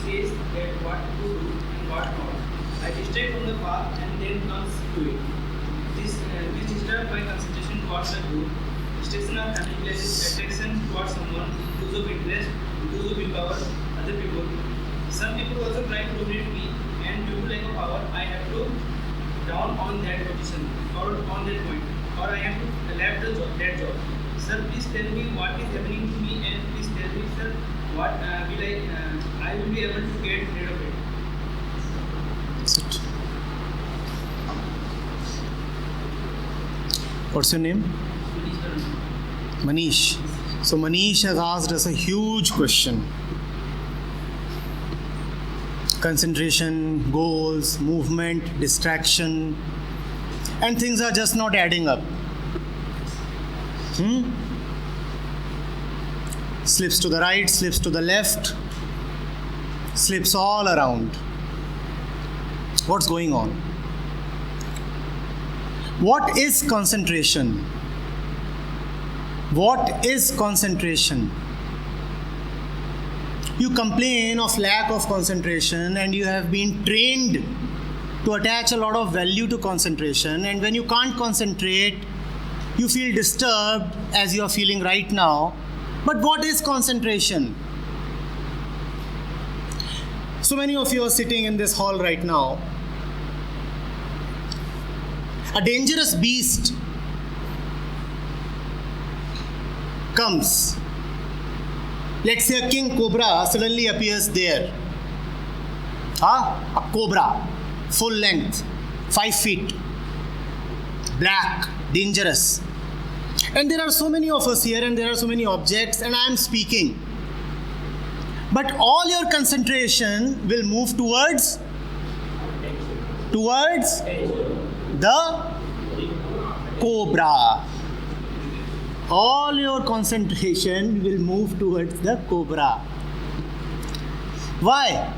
stage that what to do and what not. I distract from the path and then comes to it. This disturb my concentration towards the goal. Distraction of family places attraction towards someone, lose of interest, lose of willpower, other people. Some people also try to dominate me, and due to lack of power, I have to down on that position or on that point, or I have to left that job. Sir, please tell me what is happening to me, and please tell me, sir, what I will be able to get rid of it. Sit. What's your name? Manish. So Manish has asked us a huge question. Concentration, goals, movement, distraction, and things are just not adding up. Slips to the right, slips to the left, slips all around. What's going on? What is concentration? What is concentration? You complain of lack of concentration, and you have been trained to attach a lot of value to concentration, and when you can't concentrate, you feel disturbed as you are feeling right now. But what is concentration? So many of you are sitting in this hall right now. A dangerous beast comes. Let's say a king cobra suddenly appears there. A cobra, full length, 5 feet, black, dangerous. And there are so many of us here, and there are so many objects, and I am speaking. But all your concentration will move towards the cobra. All your concentration will move towards the cobra. Why?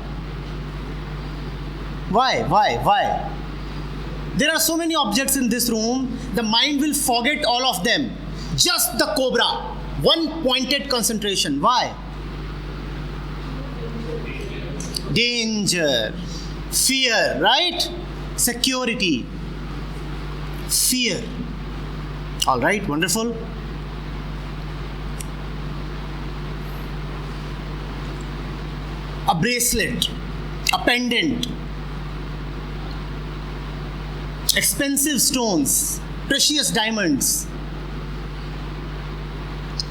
There are so many objects in this room, the mind will forget all of them. Just the cobra. One pointed concentration. Why? Danger. Fear, right? Security. Fear. Alright, wonderful. A bracelet, a pendant, expensive stones, precious diamonds,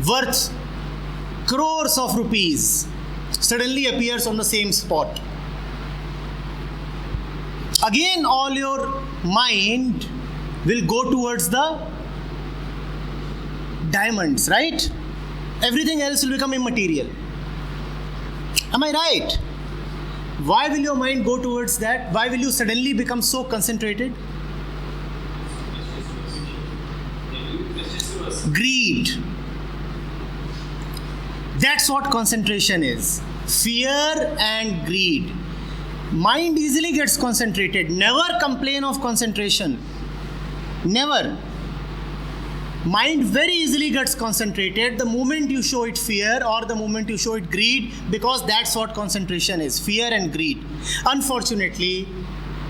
worth crores of rupees, suddenly appears on the same spot. Again, all your mind will go towards the diamonds, right? Everything else will become immaterial. Am I right? Why will your mind go towards that? Why will you suddenly become so concentrated? Greed. That's what concentration is. Fear and greed. Mind easily gets concentrated. Never complain of concentration. Never. Mind very easily gets concentrated the moment you show it fear or the moment you show it greed, because that's what concentration is, fear and greed. Unfortunately,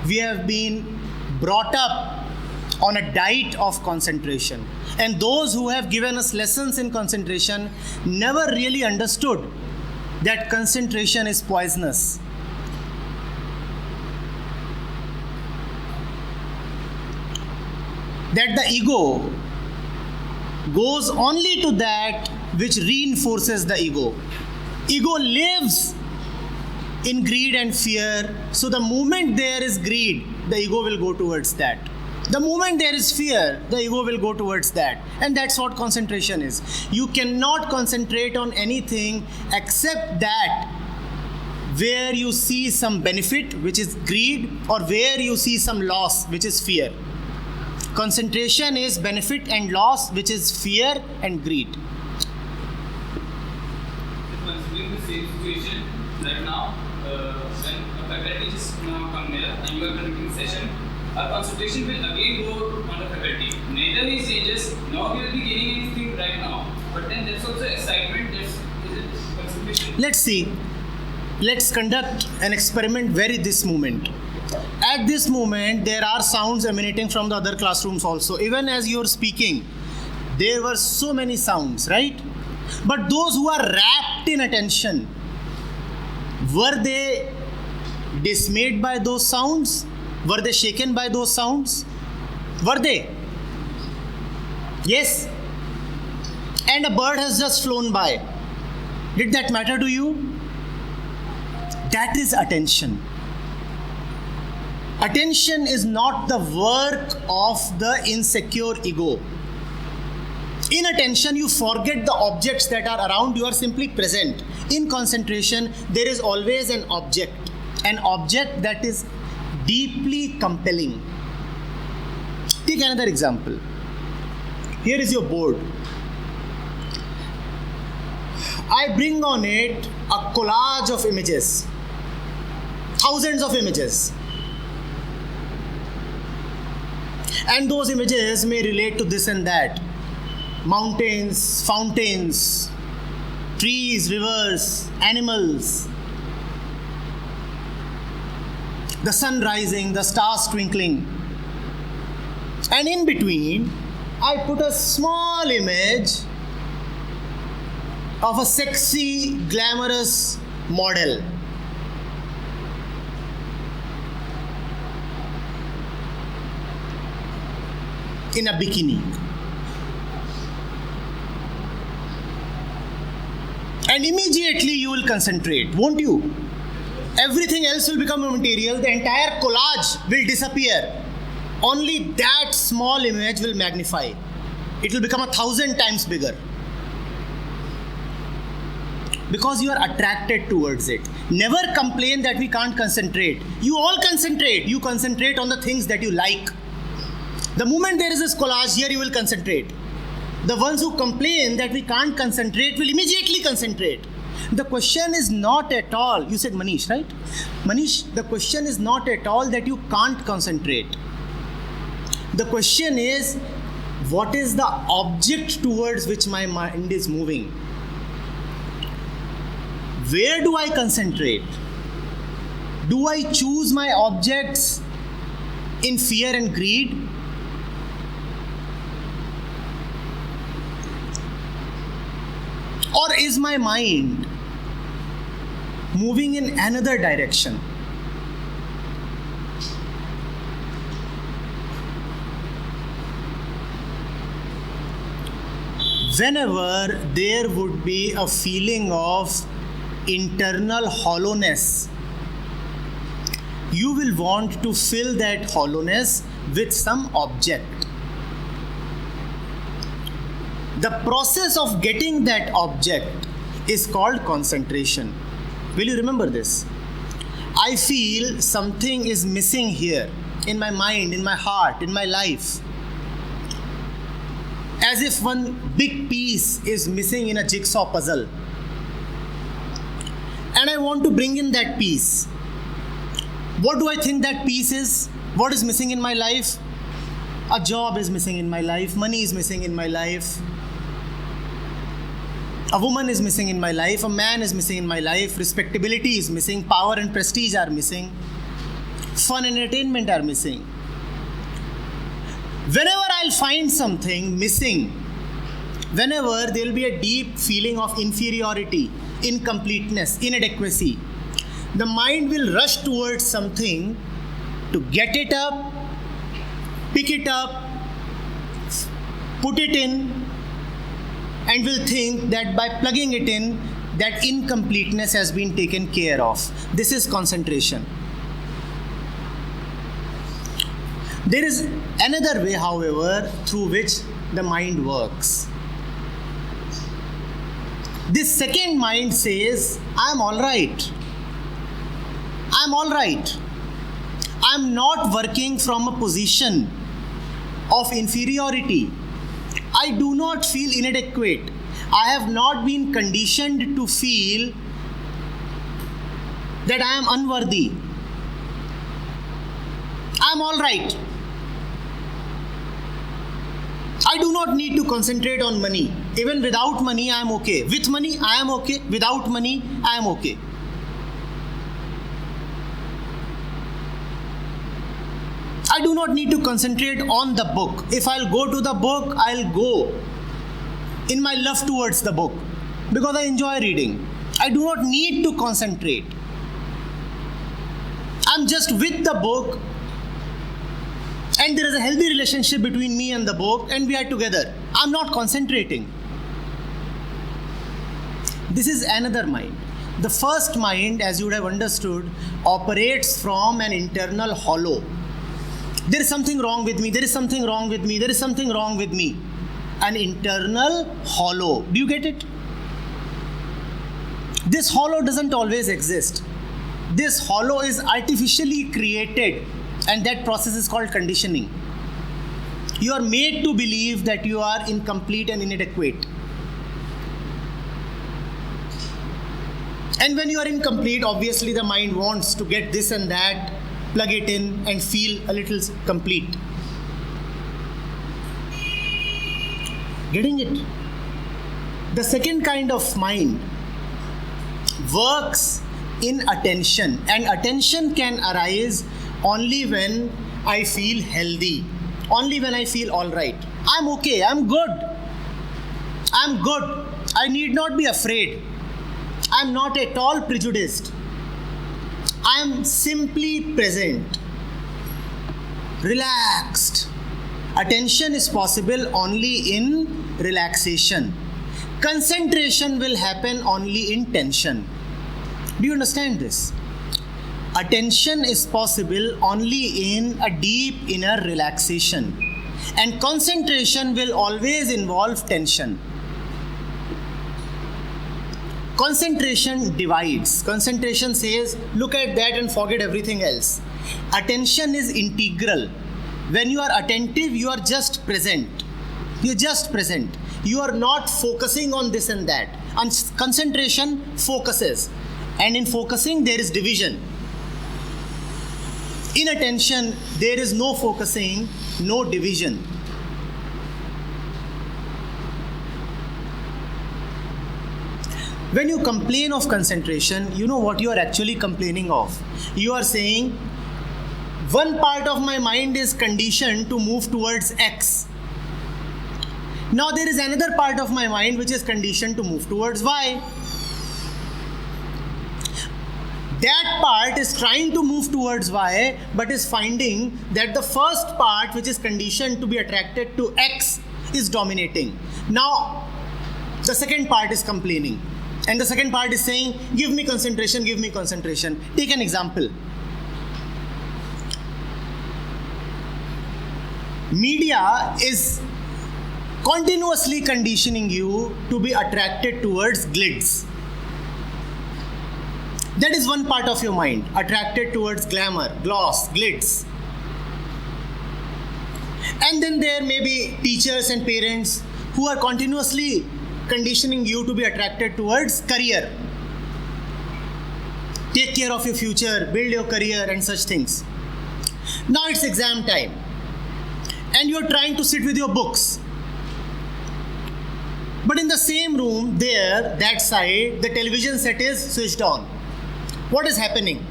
we have been brought up on a diet of concentration, and those who have given us lessons in concentration never really understood that concentration is poisonous. That the ego goes only to that which reinforces the ego. Ego lives in greed and fear, so the moment there is greed, the ego will go towards that. The moment there is fear, the ego will go towards that. And that's what concentration is. You cannot concentrate on anything except that where you see some benefit, which is greed, or where you see some loss, which is fear. Concentration is benefit and loss, which is fear and greed. Considering the same situation right now, when a faculty just come here and you are conducting session, our concentration will again go on the faculty. Neither he changes, nor he will be gaining anything right now. But then there's also excitement, is it concentration? Let's see. Let's conduct an experiment very this moment. At this moment, there are sounds emanating from the other classrooms also. Even as you're speaking, there were so many sounds, right? But those who are wrapped in attention, were they dismayed by those sounds? Were they shaken by those sounds? Were they? Yes. And a bird has just flown by. Did that matter to you? That is attention. Attention is not the work of the insecure ego. In attention, you forget the objects that are around, you are simply present. In concentration, there is always an object that is deeply compelling. Take another example. Here is your board. I bring on it a collage of images, thousands of images. And those images may relate to this and that. Mountains, fountains, trees, rivers, animals, the sun rising, the stars twinkling. And in between, I put a small image of a sexy, glamorous model. In a bikini. And immediately you will concentrate, won't you? Everything else will become immaterial, the entire collage will disappear. Only that small image will magnify. It will become 1,000 times bigger. Because you are attracted towards it. Never complain that we can't concentrate. You all concentrate. You concentrate on the things that you like. The moment there is this collage here, you will concentrate. The ones who complain that we can't concentrate will immediately concentrate. The question is not at all, you said Manish, right? Manish, the question is not at all that you can't concentrate. The question is, what is the object towards which my mind is moving? Where do I concentrate? Do I choose my objects in fear and greed? Or is my mind moving in another direction? Whenever there would be a feeling of internal hollowness, you will want to fill that hollowness with some object. The process of getting that object is called concentration. Will you remember this? I feel something is missing here in my mind, in my heart, in my life. As if one big piece is missing in a jigsaw puzzle. And I want to bring in that piece. What do I think that piece is? What is missing in my life? A job is missing in my life. Money is missing in my life. A woman is missing in my life. A man is missing in my life. Respectability is missing. Power and prestige are missing. Fun and entertainment are missing. Whenever I'll find something missing, whenever there will be a deep feeling of inferiority, incompleteness, inadequacy, the mind will rush towards something to get it up, pick it up, put it in, and will think that by plugging it in, that incompleteness has been taken care of. This is concentration. There is another way, however, through which the mind works. This second mind says, I'm all right. I'm all right. I'm not working from a position of inferiority. I do not feel inadequate. I have not been conditioned to feel that I am unworthy. I'm all right. I do not need to concentrate on money. Even without money, I am okay. With money, I am okay. Without money, I am okay. I do not need to concentrate on the book. If I'll go to the book, I'll go in my love towards the book because I enjoy reading. I do not need to concentrate. I'm just with the book, and there is a healthy relationship between me and the book, and we are together. I'm not concentrating. This is another mind. The first mind, as you would have understood, operates from an internal hollow. There is something wrong with me, there is something wrong with me, there is something wrong with me. An internal hollow. Do you get it? This hollow doesn't always exist. This hollow is artificially created, and that process is called conditioning. You are made to believe that you are incomplete and inadequate. And when you are incomplete, obviously the mind wants to get this and that, plug it in and feel a little complete. Getting it? The second kind of mind works in attention, and attention can arise only when I feel healthy, only when I feel all right. I'm okay, I'm good. I need not be afraid. I'm not at all prejudiced. I'm simply present, relaxed. Attention is possible only in relaxation. Concentration will happen only in tension. Do you understand this? Attention is possible only in a deep inner relaxation, and concentration will always involve tension. Concentration divides. Concentration says, look at that and forget everything else. Attention is integral. When you are attentive, you are just present. You're just present. You are not focusing on this and that. And concentration focuses. And in focusing, there is division. In attention, there is no focusing, no division. When you complain of concentration, you know what you are actually complaining of. You are saying, one part of my mind is conditioned to move towards X. Now there is another part of my mind which is conditioned to move towards Y. That part is trying to move towards Y, but is finding that the first part, which is conditioned to be attracted to X, is dominating. Now the second part is complaining. And the second part is saying, give me concentration, give me concentration. Take an example. Media is continuously conditioning you to be attracted towards glids. That is one part of your mind, attracted towards glamour, gloss, glids. And then there may be teachers and parents who are continuously conditioning you to be attracted towards career. Take care of your future, build your career and such things. Now it's exam time and you're trying to sit with your books. But in the same room there, that side, the television set is switched on. What is happening?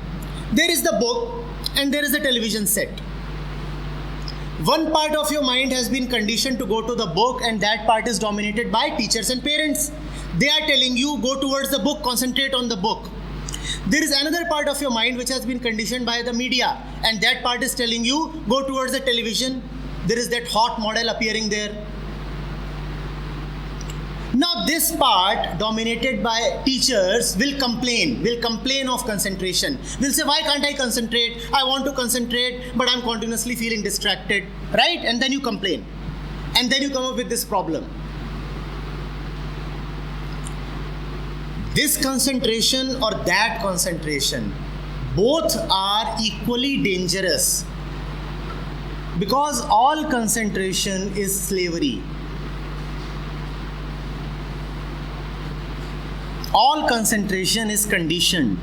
There is the book and there is the television set. One part of your mind has been conditioned to go to the book, and that part is dominated by teachers and parents. They are telling you, go towards the book, concentrate on the book. There is another part of your mind which has been conditioned by the media, and that part is telling you, go towards the television. There is that hot model appearing there. Now this part, dominated by teachers, will complain of concentration. Will say, why can't I concentrate? I want to concentrate, but I'm continuously feeling distracted, right? And then you complain. And then you come up with this problem. This concentration or that concentration, both are equally dangerous, because all concentration is slavery. All concentration is conditioned.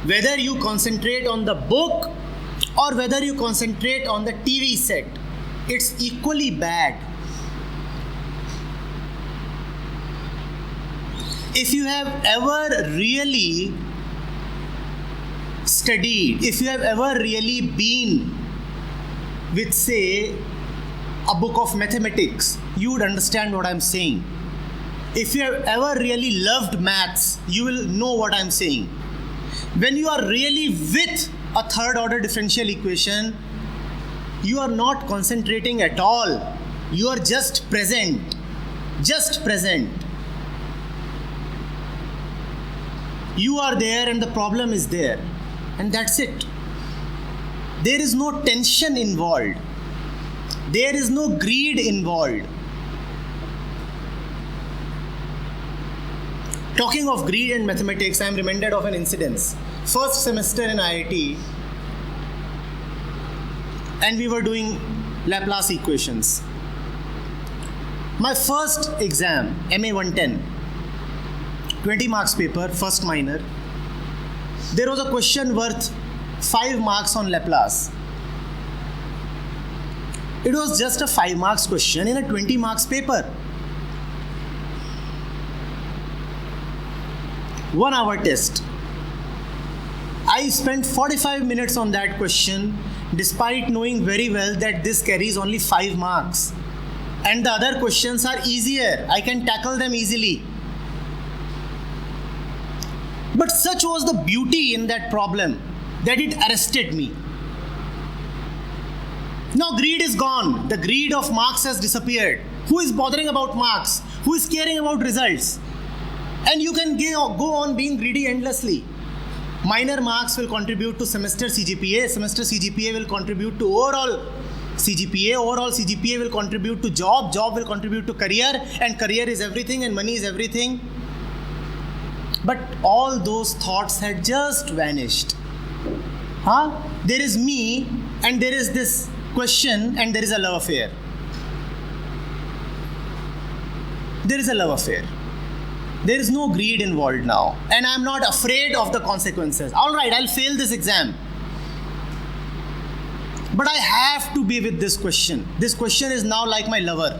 Whether you concentrate on the book or whether you concentrate on the TV set, it's equally bad. If you have ever really studied, if you have ever really been with, say, a book of mathematics, you would understand what I'm saying. If you have ever really loved maths, you will know what I'm saying. When you are really with a third order differential equation, you are not concentrating at all. You are just present. Just present. You are there and the problem is there. And that's it. There is no tension involved. There is no greed involved. Talking of greed and mathematics, I am reminded of an incident. First semester in IIT, and we were doing Laplace equations. My first exam, MA 110, 20 marks paper, first minor. There was a question worth 5 marks on Laplace. It was just a 5 marks question in a 20 marks paper. 1 hour test. I spent 45 minutes on that question despite knowing very well that this carries only 5 marks. And the other questions are easier. I can tackle them easily. But such was the beauty in that problem that it arrested me. Now greed is gone. The greed of marks has disappeared. Who is bothering about marks? Who is caring about results? And you can go on being greedy endlessly. Minor marks will contribute to semester CGPA. Semester CGPA will contribute to overall CGPA. Overall CGPA will contribute to job. Job will contribute to career. And career is everything and money is everything. But all those thoughts had just vanished. There is me and there is this question and there is a love affair. There is a love affair. There is no greed involved now. And I'm not afraid of the consequences. Alright, I'll fail this exam. But I have to be with this question. This question is now like my lover.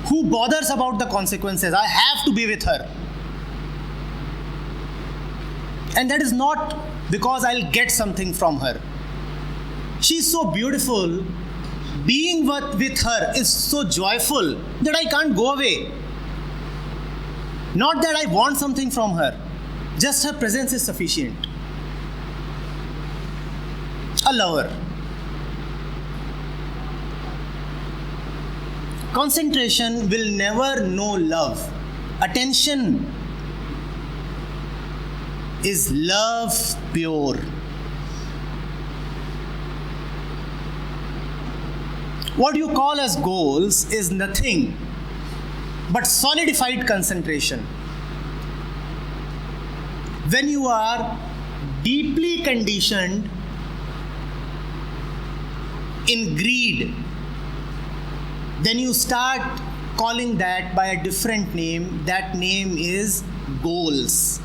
Who bothers about the consequences? I have to be with her. And that is not because I'll get something from her. She's so beautiful. Being with her is so joyful that I can't go away. Not that I want something from her. Just her presence is sufficient. A lover. Concentration will never know love. Attention is love pure. What you call as goals is nothing but solidified concentration. When you are deeply conditioned in greed, then you start calling that by a different name. That name is goals.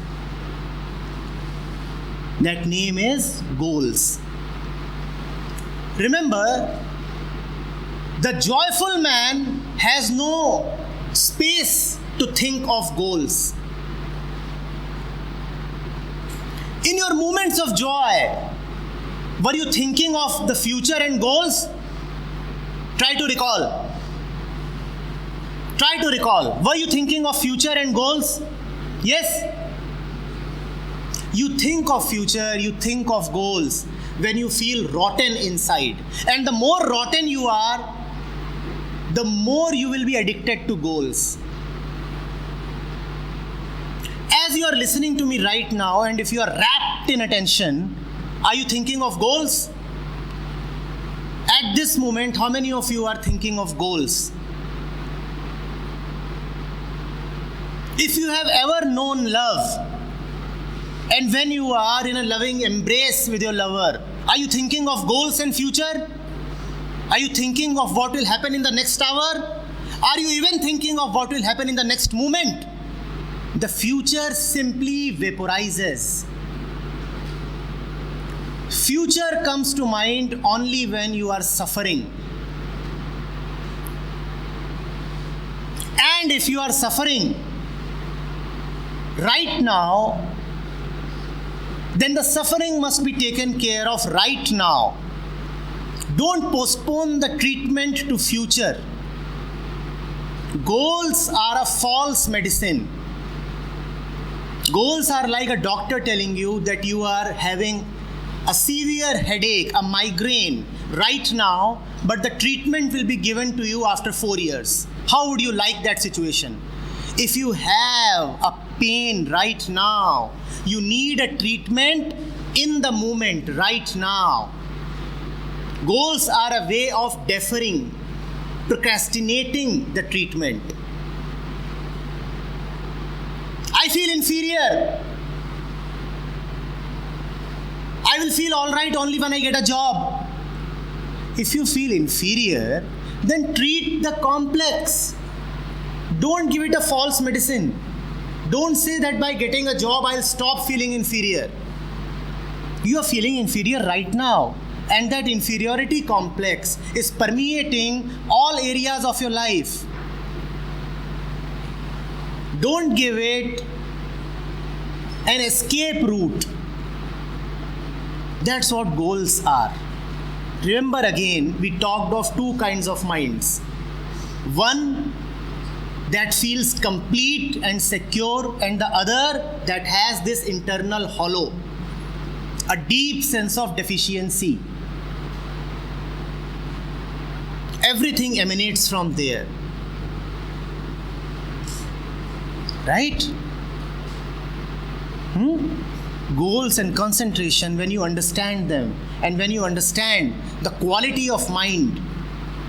That name is goals. Remember, the joyful man has no space to think of goals. In your moments of joy, were you thinking of the future and goals? Try to recall. Try to recall. Were you thinking of future and goals? Yes? You think of future, you think of goals when you feel rotten inside. And the more rotten you are, the more you will be addicted to goals. As you are listening to me right now, and if you are rapt in attention, are you thinking of goals? At this moment, how many of you are thinking of goals? If you have ever known love, and when you are in a loving embrace with your lover, are you thinking of goals and future? Are you thinking of what will happen in the next hour? Are you even thinking of what will happen in the next moment? The future simply vaporizes. Future comes to mind only when you are suffering. And if you are suffering right now, then the suffering must be taken care of right now. Don't postpone the treatment to future. Goals are a false medicine. Goals are like a doctor telling you that you are having a severe headache, a migraine right now, but the treatment will be given to you after 4 years. How would you like that situation? If you have a pain right now, you need a treatment in the moment right now. Goals are a way of deferring, procrastinating the treatment. I feel inferior. I will feel all right only when I get a job. If you feel inferior, then treat the complex. Don't give it a false medicine. Don't say that by getting a job I'll stop feeling inferior. You are feeling inferior right now, and that inferiority complex is permeating all areas of your life. Don't give it an escape route. That's what goals are. Remember again, we talked of two kinds of minds. One that feels complete and secure, and the other that has this internal hollow, a deep sense of deficiency. Everything emanates from there. Right? Goals and concentration, when you understand them, and when you understand the quality of mind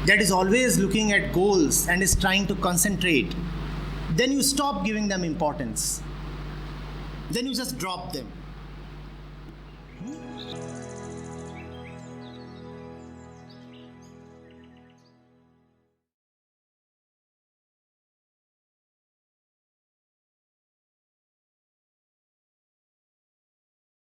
that is always looking at goals and is trying to concentrate, then you stop giving them importance. Then you just drop them.